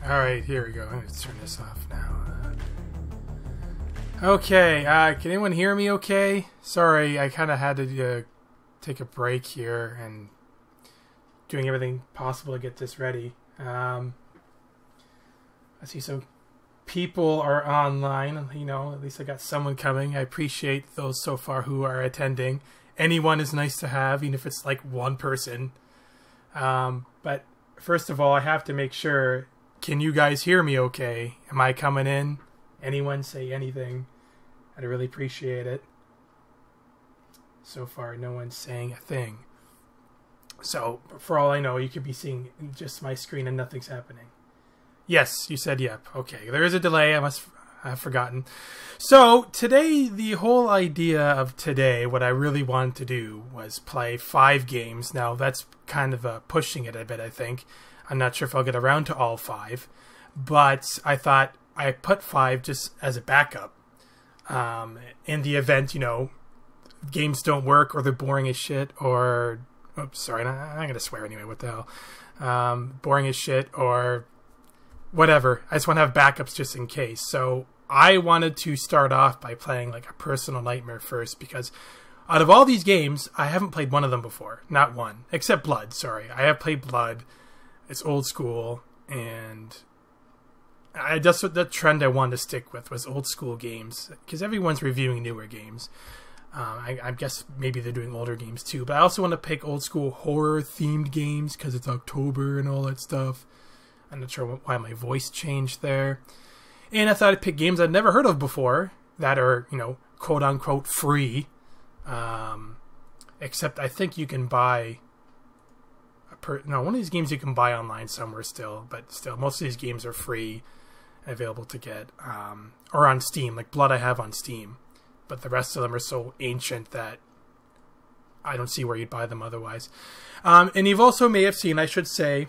Alright, here we go. I'm going to turn this off now. Okay, can anyone hear me okay? Sorry, I kind of had to take a break here and doing everything possible to get this ready. I see some people are online, you know, at least I got someone coming. I appreciate those so far who are attending. Anyone is nice to have, even if it's like one person. But first of all, I have to make sure, can you guys hear me okay? Am I coming in? Anyone say anything? I'd really appreciate it. So far, no one's saying a thing. So, for all I know, you could be seeing just my screen and nothing's happening. Yes, you said yep. Okay, there is a delay. I must have forgotten. So, today, the whole idea of today, what I really wanted to do was play 5 games. Now, that's kind of pushing it a bit, I think. I'm not sure if I'll get around to all 5. But I thought I put 5 just as a backup. In the event, you know, games don't work or they're boring as shit or... Oops, sorry, I'm going to swear anyway. What the hell? Boring as shit or whatever. I just want to have backups just in case. So I wanted to start off by playing like a Personal Nightmare first because out of all these games, I haven't played one of them before. Not one. Except Blood, sorry. I have played Blood. It's old school and... That's what the trend I wanted to stick with was old school games because everyone's reviewing newer games. I guess maybe they're doing older games too, but I also want to pick old school horror themed games because it's October and all that stuff. I'm not sure why my voice changed there. And I thought I'd pick games I'd never heard of before that are, you know, quote unquote free. Except I think you can buy... No, one of these games you can buy online somewhere still, but still, most of these games are free, available to get, or on Steam. Like Blood I have on Steam, but the rest of them are so ancient that I don't see where you'd buy them otherwise. And you've also may have seen, I should say,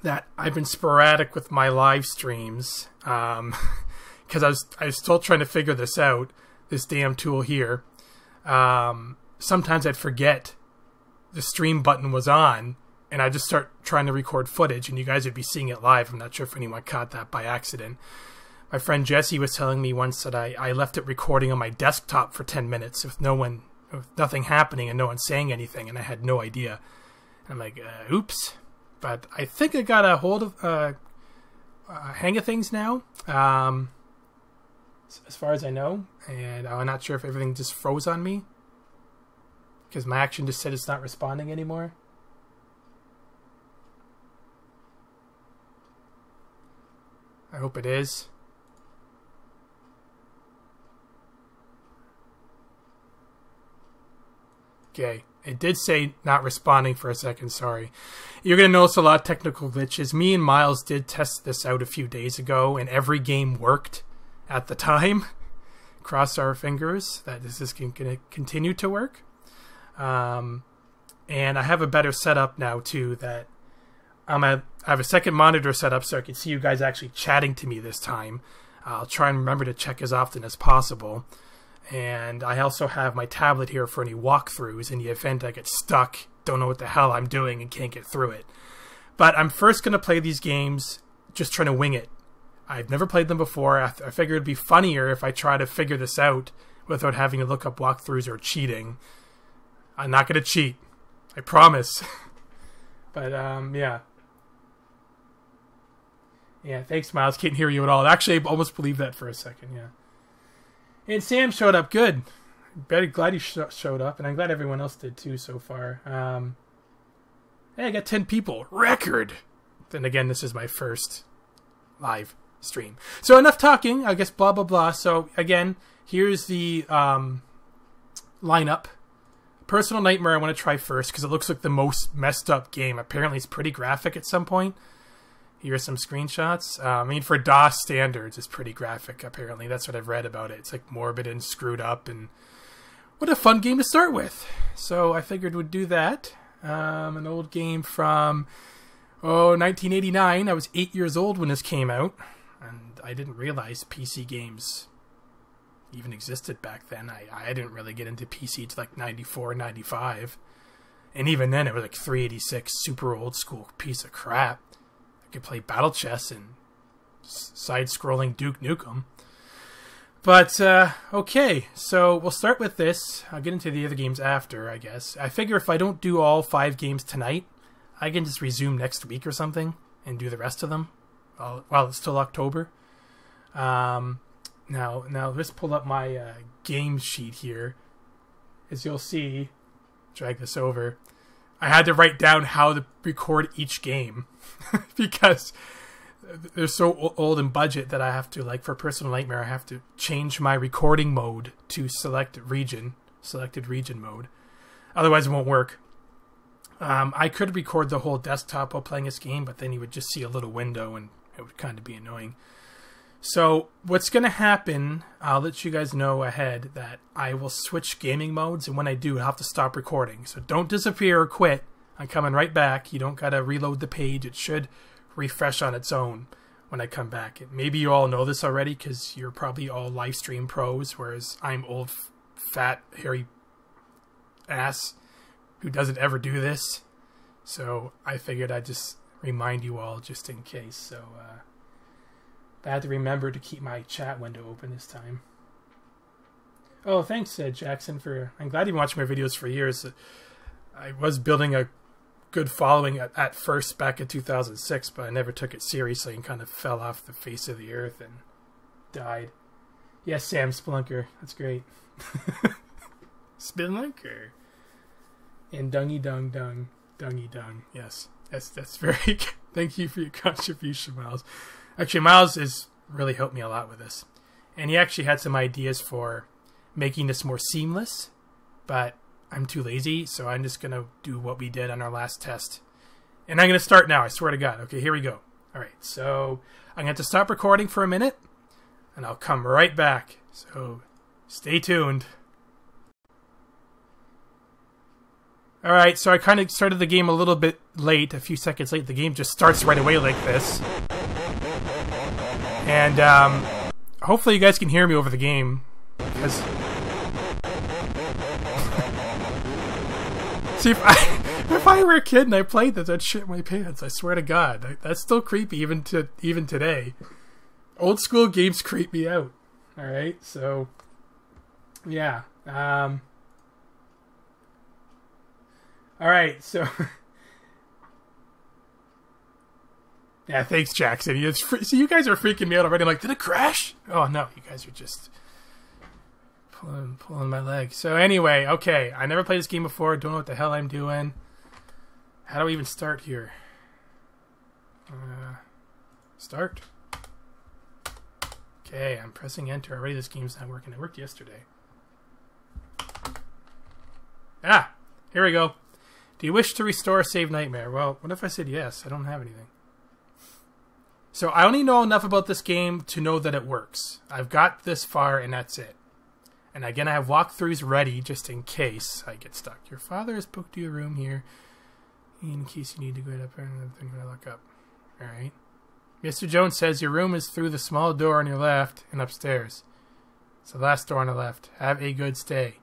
that I've been sporadic with my live streams, because I was still trying to figure this out, this damn tool here. Sometimes I'd forget the stream button was on, and I just start trying to record footage, and you guys would be seeing it live. I'm not sure if anyone caught that by accident. My friend Jesse was telling me once that I left it recording on my desktop for 10 minutes with nothing happening and no one saying anything, and I had no idea. And I'm like, oops. But I think I got a hold of hang of things now, as far as I know, and I'm not sure if everything just froze on me because my action just said it's not responding anymore. I hope it is. Okay, it did say not responding for a second, sorry. You're going to notice a lot of technical glitches. Me and Miles did test this out a few days ago, and every game worked at the time. Cross our fingers that this is going to continue to work. And I have a better setup now, too, that I have a second monitor set up so I can see you guys actually chatting to me this time. I'll try and remember to check as often as possible. And I also have my tablet here for any walkthroughs in the event I get stuck, don't know what the hell I'm doing, and can't get through it. But I'm first going to play these games just trying to wing it. I've never played them before. I figured it'd be funnier if I try to figure this out without having to look up walkthroughs or cheating. I'm not going to cheat. I promise. But, yeah. Yeah, thanks, Miles. Can't hear you at all. Actually, I almost believed that for a second, yeah. And Sam showed up. Good. Very glad he showed up, and I'm glad everyone else did too so far. Hey, I got 10 people. Record! Then again, this is my first live stream. So enough talking. I guess blah, blah, blah. So again, here's the lineup. Personal Nightmare I want to try first because it looks like the most messed up game. Apparently it's pretty graphic at some point. Here are some screenshots. I mean, for DOS standards, it's pretty graphic, apparently. That's what I've read about it. It's like morbid and screwed up, and what a fun game to start with. So I figured we'd do that. An old game from, 1989. I was 8 years old when this came out, and I didn't realize PC games even existed back then. I didn't really get into PC till like 94, 95. And even then, it was like 386, super old school piece of crap. I could play Battle Chess and side-scrolling Duke Nukem. But, okay, so we'll start with this. I'll get into the other games after, I guess. I figure if I don't do all 5 games tonight, I can just resume next week or something and do the rest of them while it's still October. Now let's pull up my game sheet here. As you'll see, drag this over, I had to write down how to record each game because they're so old in budget that I have to, like for Personal Nightmare, I have to change my recording mode to selected region mode. Otherwise it won't work. I could record the whole desktop while playing this game, but then you would just see a little window and it would kind of be annoying. So what's going to happen, I'll let you guys know ahead that I will switch gaming modes, and when I do, I'll have to stop recording. So don't disappear or quit. I'm coming right back. You don't got to reload the page. It should refresh on its own when I come back. Maybe you all know this already because you're probably all live stream pros, whereas I'm old, fat, hairy ass who doesn't ever do this. So I figured I'd just remind you all just in case. So I had to remember to keep my chat window open this time. Oh, thanks, Jackson. I'm glad you've been watching my videos for years. I was building a good following at first back in 2006, but I never took it seriously and kind of fell off the face of the earth and died. Yes, Sam Spelunker. That's great. Spelunker. And dungy dung dung. Dungy dung. Yes. That's very good. Thank you for your contribution, Miles. Actually, Miles has really helped me a lot with this. And he actually had some ideas for making this more seamless, but I'm too lazy, so I'm just going to do what we did on our last test. And I'm going to start now, I swear to God. Okay, here we go. All right, so I'm going to stop recording for a minute, and I'll come right back. So stay tuned. All right, so I kind of started the game a little bit late, a few seconds late. The game just starts right away like this. And hopefully you guys can hear me over the game. Because see, if I were a kid and I played this, I'd shit my pants. I swear to God, that's still creepy even today. Old school games creep me out. All right, so yeah. All right, so. Yeah, thanks, Jackson. See, you guys are freaking me out already. I'm like, did it crash? Oh, no. You guys are just pulling my leg. So anyway, okay. I never played this game before. Don't know what the hell I'm doing. How do I even start here? Start. Okay, I'm pressing enter. Already this game's not working. It worked yesterday. Ah, here we go. Do you wish to restore Save Nightmare? Well, what if I said yes? I don't have anything. So I only know enough about this game to know that it works. I've got this far and that's it. And again, I have walkthroughs ready just in case I get stuck. Your father has booked you a room here in case you need to go up there and then I look up. Alright. Mr. Jones says your room is through the small door on your left and upstairs. It's the last door on the left. Have a good stay.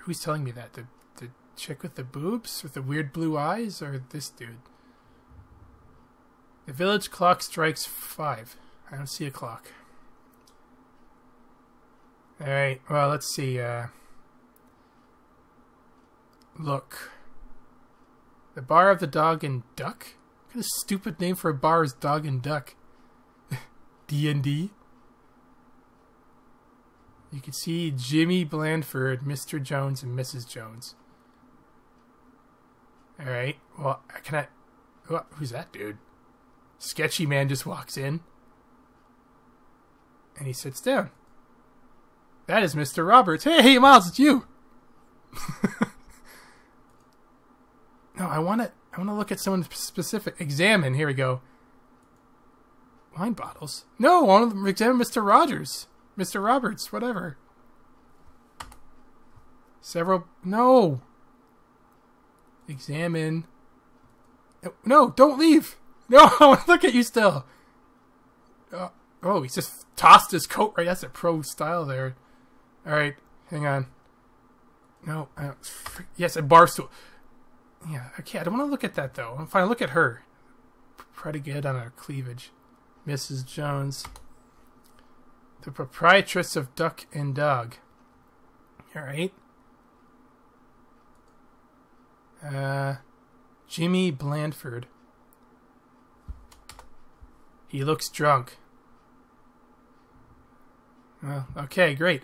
Who's telling me that? The chick with the boobs? With the weird blue eyes? Or this dude? The village clock strikes 5. I don't see a clock. Alright, well, let's see. Look. The Bar of the Dog and Duck? What kind of stupid name for a bar is Dog and Duck? D&D? You can see Jimmy Blandford, Mr. Jones, and Mrs. Jones. Alright, well, can I... Who's that dude? Sketchy man just walks in. And he sits down. That is Mr. Roberts. Hey, Miles, it's you! No, I want to look at someone specific. Examine, here we go. Wine bottles? No, I want to examine Mr. Rogers. Mr. Roberts, whatever. No! Examine. No, don't leave! No, I want to look at you still. Oh, he's just tossed his coat right. That's a pro style there. All right, hang on. No, yes, a bar stool. Yeah, okay, I don't want to look at that, though. I'm fine. Look at her. Pretty good on her cleavage. Mrs. Jones. The proprietress of Duck and Dog. Alright. Jimmy Blandford. He looks drunk. Well, okay, great.